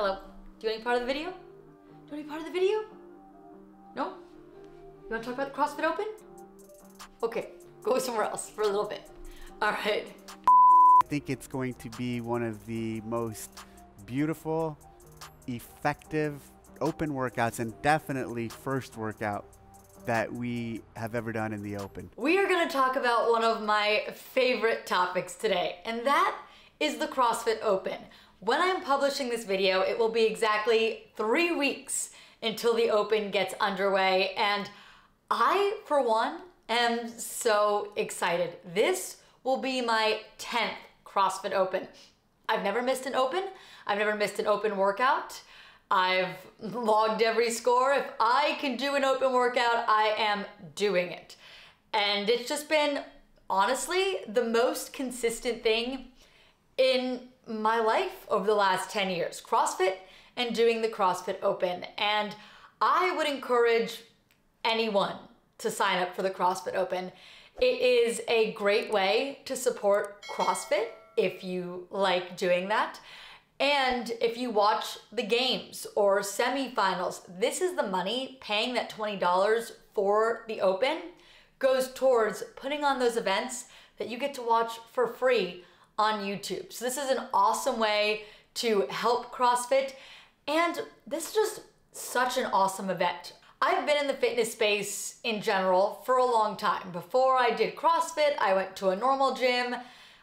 Hello. Do you want any part of the video? Do you want any part of the video? No? You want to talk about the CrossFit Open? Okay, go somewhere else for a little bit. All right. I think it's going to be one of the most beautiful, effective open workouts, and definitely first workout that we have ever done in the open. We are going to talk about one of my favorite topics today, and that is the CrossFit Open. When I'm publishing this video, it will be exactly 3 weeks until the Open gets underway, and I, for one, am so excited. This will be my 10th CrossFit Open. I've never missed an Open. I've never missed an open workout. I've logged every score. If I can do an open workout, I am doing it. And it's just been, honestly, the most consistent thing in my life over the last 10 years. CrossFit and doing the CrossFit Open. And I would encourage anyone to sign up for the CrossFit Open. It is a great way to support CrossFit if you like doing that. And if you watch the games or semifinals, this is the money, paying that $20 for the Open goes towards putting on those events that you get to watch for free on YouTube. So this is an awesome way to help CrossFit, and this is just such an awesome event. I've been in the fitness space in general for a long time. Before I did CrossFit, I went to a normal gym.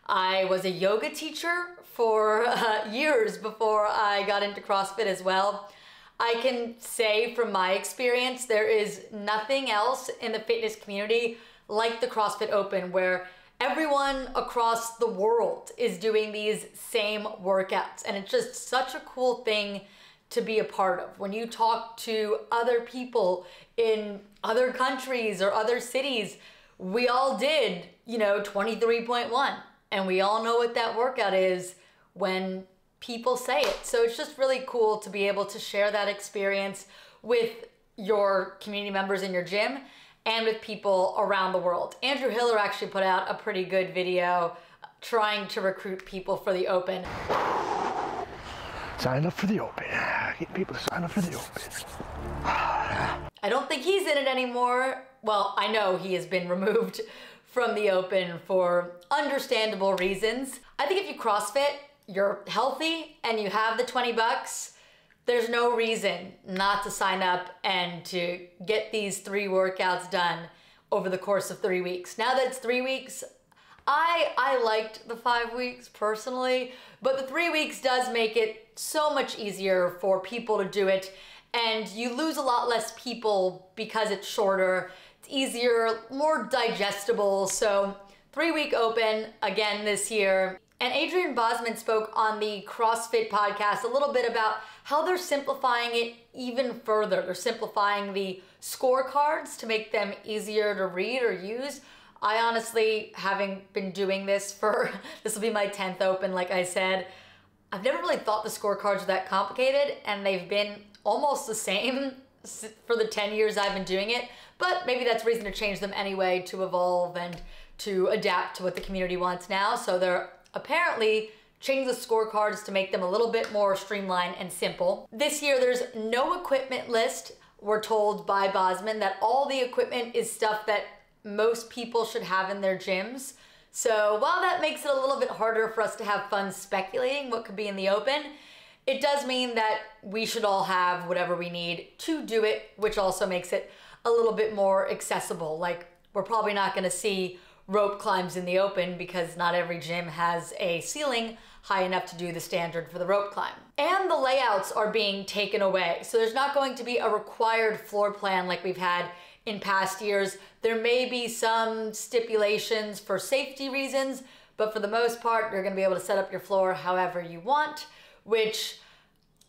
I was a yoga teacher for years before I got into CrossFit as well. I can say from my experience, there is nothing else in the fitness community like the CrossFit Open, where everyone across the world is doing these same workouts. And it's just such a cool thing to be a part of. When you talk to other people in other countries or other cities, we all did, 23.1. And we all know what that workout is when people say it. So it's just really cool to be able to share that experience with your community members in your gym and with people around the world. Andrew Hiller actually put out a pretty good video trying to recruit people for the Open. Sign up for the Open. Get people to sign up for the Open. I don't think he's in it anymore. Well, I know he has been removed from the Open for understandable reasons. I think if you CrossFit, you're healthy, and you have the 20 bucks, there's no reason not to sign up and to get these 3 workouts done over the course of 3 weeks. Now that it's 3 weeks, I liked the 5 weeks personally, but the 3 weeks does make it so much easier for people to do it, and you lose a lot less people because it's shorter. It's easier, more digestible. So 3-week Open again this year. And Adrian Bosman spoke on the CrossFit podcast a little bit about how they're simplifying it even further. They're simplifying the scorecards to make them easier to read or use. I honestly, having been doing this this will be my 10th Open, like I said, I've never really thought the scorecards were that complicated, and they've been almost the same for the 10 years I've been doing it, but maybe that's reason to change them anyway, to evolve and to adapt to what the community wants now. So they're apparently changing the scorecards to make them a little bit more streamlined and simple. This year there's no equipment list. We're told by Bosman that all the equipment is stuff that most people should have in their gyms. So while that makes it a little bit harder for us to have fun speculating what could be in the Open, it does mean that we should all have whatever we need to do it, which also makes it a little bit more accessible. Like, we're probably not gonna see rope climbs in the Open because not every gym has a ceiling high enough to do the standard for the rope climb. And the layouts are being taken away. So there's not going to be a required floor plan like we've had in past years. There may be some stipulations for safety reasons, but for the most part, you're gonna be able to set up your floor however you want, which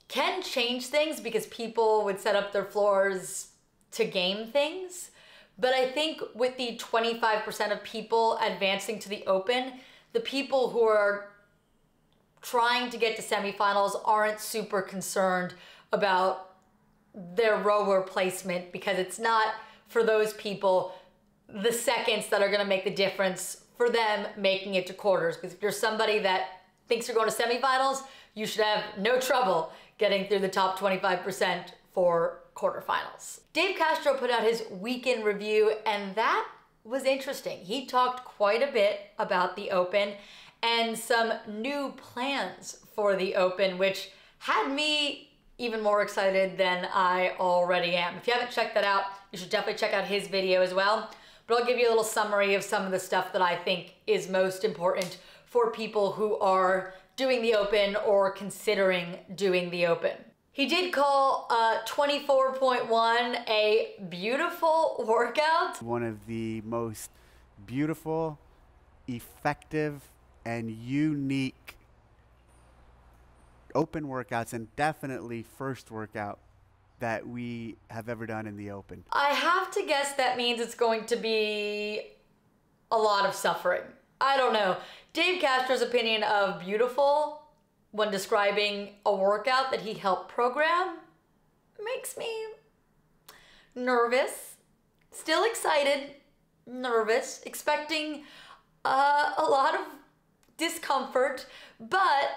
can change things because people would set up their floors to game things. But I think with the 25% of people advancing to the Open, the people who are trying to get to semifinals aren't super concerned about their rower placement, because it's not, for those people, the seconds that are gonna make the difference for them making it to quarters. Because if you're somebody that thinks you're going to semifinals, you should have no trouble getting through the top 25% for quarterfinals. Dave Castro put out his weekend review, and that was interesting. He talked quite a bit about the Open and some new plans for the Open, which had me even more excited than I already am. If you haven't checked that out, you should definitely check out his video as well. But I'll give you a little summary of some of the stuff that I think is most important for people who are doing the Open or considering doing the Open. He did call 24.1 a beautiful workout. One of the most beautiful, effective, and unique open workouts, and definitely first workout that we have ever done in the Open. I have to guess that means it's going to be a lot of suffering. I don't know. Dave Castro's opinion of beautiful when describing a workout that he helped program makes me nervous, still excited, nervous, expecting a lot of discomfort, but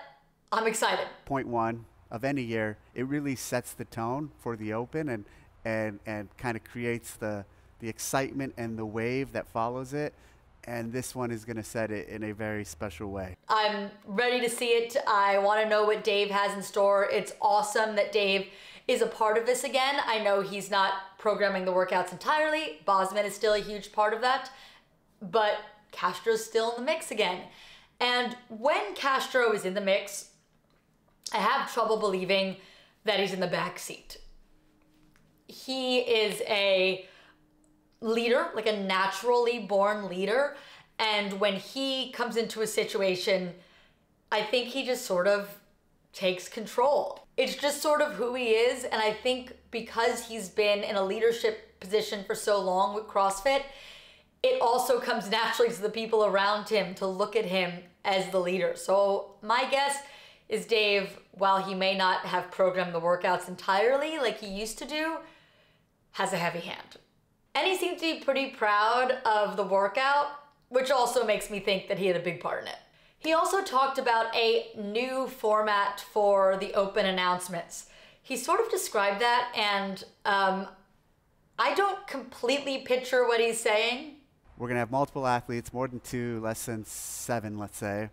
I'm excited. Point one of any year, it really sets the tone for the Open and kind of creates the excitement and the wave that follows it. And this one is going to set it in a very special way. I'm ready to see it. I want to know what Dave has in store. It's awesome that Dave is a part of this again. I know he's not programming the workouts entirely. Bosman is still a huge part of that, but Castro's still in the mix again. And when Castro is in the mix, I have trouble believing that he's in the back seat. He is a leader, like a naturally born leader. And when he comes into a situation, I think he just sort of takes control. It's just sort of who he is. And I think because he's been in a leadership position for so long with CrossFit, it also comes naturally to the people around him to look at him as the leader. So my guess is Dave, while he may not have programmed the workouts entirely like he used to do, has a heavy hand. And he seemed to be pretty proud of the workout, which also makes me think that he had a big part in it. He also talked about a new format for the Open announcements. He sort of described that, and I don't completely picture what he's saying. We're going to have multiple athletes, more than 2, less than 7, let's say.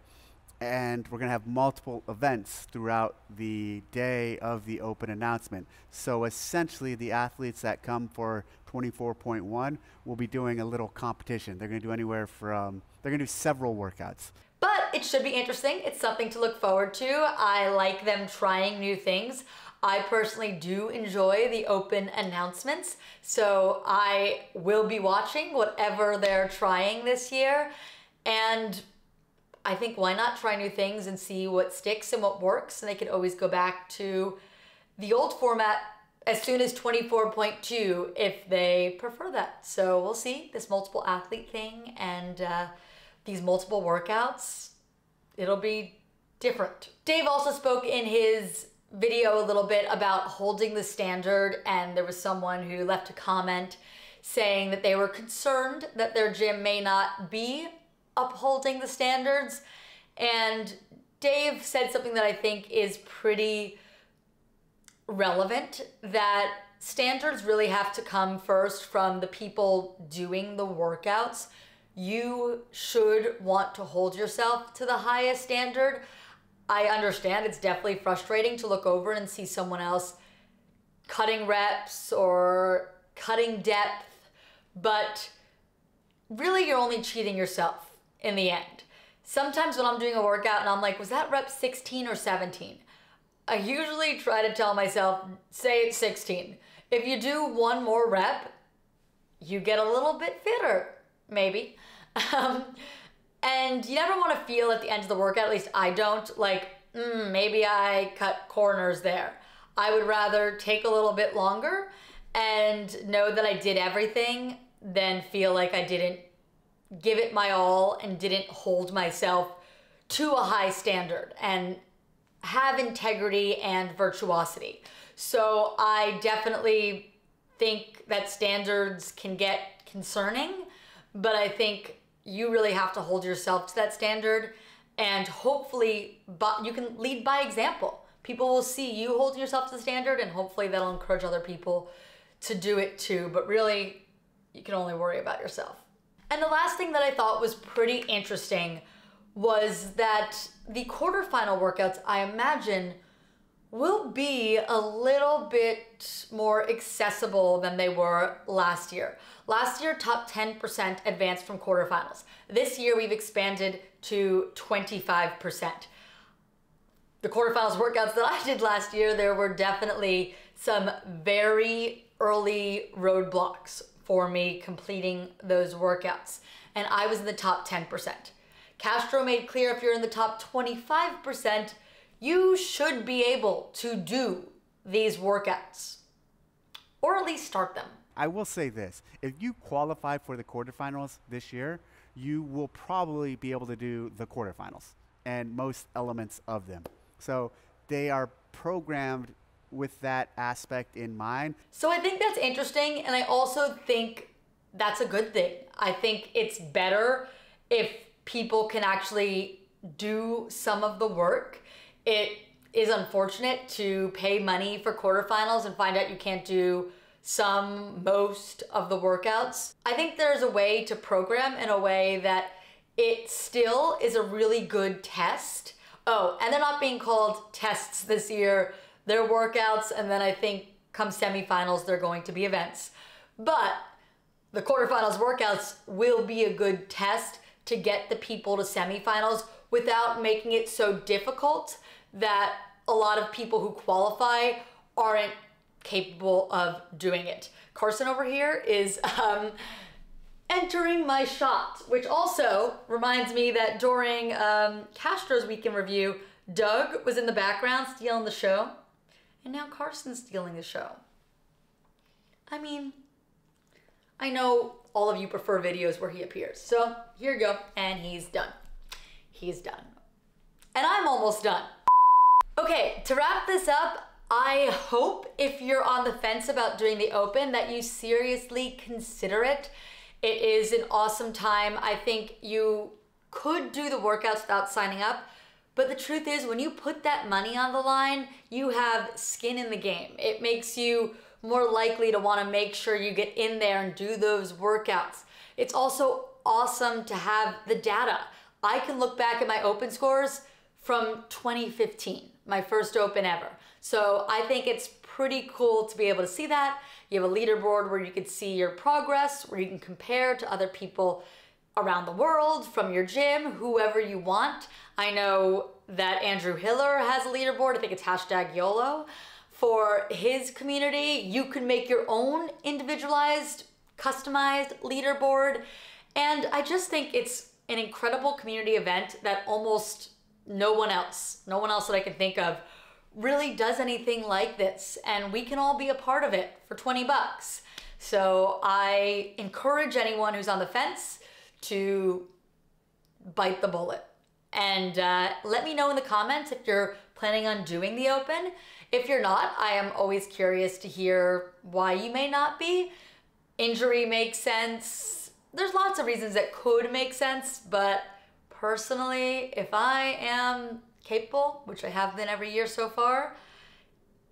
And we're going to have multiple events throughout the day of the Open announcement. So essentially, the athletes that come for 24.1 will be doing a little competition. They're going to do anywhere from, they're going to do several workouts. But it should be interesting. It's something to look forward to. I like them trying new things. I personally do enjoy the Open announcements, so I will be watching whatever they're trying this year. And I think why not try new things and see what sticks and what works, and they could always go back to the old format as soon as 24.2 if they prefer that. So we'll see this multiple athlete thing and these multiple workouts. It'll be different. Dave also spoke in his video a little bit about holding the standard, and there was someone who left a comment saying that they were concerned that their gym may not be upholding the standards. And Dave said something that I think is pretty relevant, that standards really have to come first from the people doing the workouts. You should want to hold yourself to the highest standard. I understand it's definitely frustrating to look over and see someone else cutting reps or cutting depth, but really you're only cheating yourself in the end. Sometimes when I'm doing a workout and I'm like, was that rep 16 or 17? I usually try to tell myself, say it's 16. If you do one more rep, you get a little bit fitter, maybe. And you never want to feel at the end of the workout, at least I don't, like, maybe I cut corners there. I would rather take a little bit longer and know that I did everything than feel like I didn't give it my all and didn't hold myself to a high standard and have integrity and virtuosity. So I definitely think that standards can get concerning, but I think you really have to hold yourself to that standard. And hopefully, you can lead by example. People will see you holding yourself to the standard, and hopefully that'll encourage other people to do it too. But really, you can only worry about yourself. And the last thing that I thought was pretty interesting was that the quarterfinal workouts, I imagine, will be a little bit more accessible than they were last year. Last year, top 10% advanced from quarterfinals. This year, we've expanded to 25%. The quarterfinals workouts that I did last year, there were definitely some very early roadblocks for me completing those workouts. And I was in the top 10%. Castro made clear if you're in the top 25%, you should be able to do these workouts, or at least start them. I will say this, if you qualify for the quarterfinals this year, you will probably be able to do the quarterfinals and most elements of them. So they are programmed with that aspect in mind. So I think that's interesting, and I also think that's a good thing. I think it's better if people can actually do some of the work. It is unfortunate to pay money for quarterfinals and find out you can't do most of the workouts. I think there's a way to program in a way that it still is a really good test. Oh, and they're not being called tests this year. They're workouts, and then I think come semifinals, they're going to be events. But the quarterfinals workouts will be a good test to get the people to semifinals without making it so difficult that a lot of people who qualify aren't capable of doing it. Carson over here is entering my shot, which also reminds me that during Castro's weekend review, Doug was in the background stealing the show, and now Carson's stealing the show. I mean, I know all of you prefer videos where he appears, so here you go, and he's done. He's done. And I'm almost done. Okay, to wrap this up, I hope if you're on the fence about doing the Open that you seriously consider it. It is an awesome time. I think you could do the workouts without signing up, but the truth is when you put that money on the line, you have skin in the game. It makes you more likely to want to make sure you get in there and do those workouts. It's also awesome to have the data. I can look back at my Open scores from 2015, my first Open ever. So I think it's pretty cool to be able to see that. You have a leaderboard where you can see your progress, where you can compare to other people around the world, from your gym, whoever you want. I know that Andrew Hiller has a leaderboard. I think it's #YOLO. For his community, you can make your own individualized, customized leaderboard. And I just think it's an incredible community event that almost no one else that I can think of really does anything like this, and we can all be a part of it for 20 bucks. So I encourage anyone who's on the fence to bite the bullet. And let me know in the comments if you're planning on doing the Open. If you're not, I am always curious to hear why you may not be. Injury makes sense. There's lots of reasons that could make sense, but personally, if I am capable, which I have been every year so far,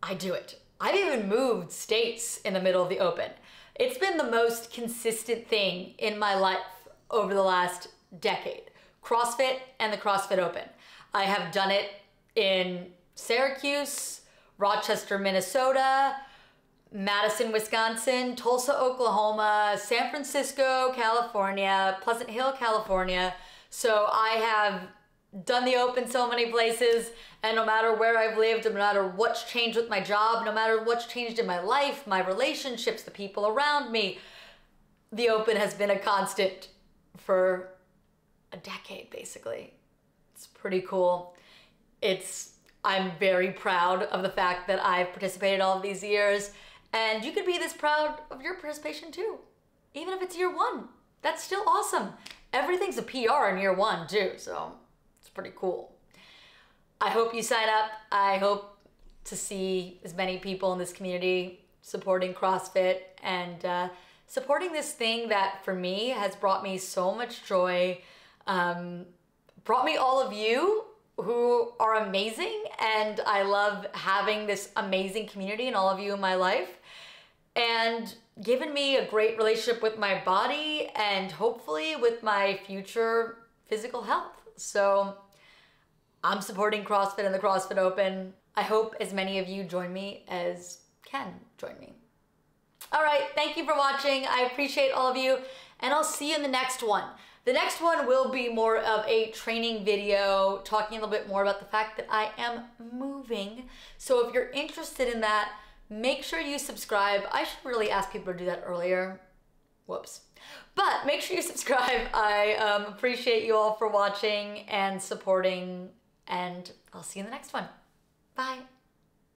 I do it. I've even moved states in the middle of the Open. It's been the most consistent thing in my life over the last decade. CrossFit and the CrossFit Open. I have done it in Syracuse, Rochester, Minnesota, Madison, Wisconsin, Tulsa, Oklahoma, San Francisco, California, Pleasant Hill, California. So I have done the Open so many places, and no matter where I've lived, no matter what's changed with my job, no matter what's changed in my life, my relationships, the people around me, the Open has been a constant for a decade, basically. It's pretty cool. I'm very proud of the fact that I've participated all of these years, and you could be this proud of your participation too. Even if it's year one, that's still awesome. Everything's a PR in year one too, so it's pretty cool. I hope you sign up. I hope to see as many people in this community supporting CrossFit and supporting this thing that for me has brought me so much joy, brought me all of you who are amazing, and I love having this amazing community and all of you in my life, and given me a great relationship with my body and hopefully with my future physical health. So I'm supporting CrossFit and the CrossFit Open. I hope as many of you join me as can join me. All right, thank you for watching. I appreciate all of you, and I'll see you in the next one. The next one will be more of a training video, talking a little bit more about the fact that I am moving. So if you're interested in that, make sure you subscribe. I should really ask people to do that earlier. Whoops. But make sure you subscribe. I appreciate you all for watching and supporting, and I'll see you in the next one. Bye.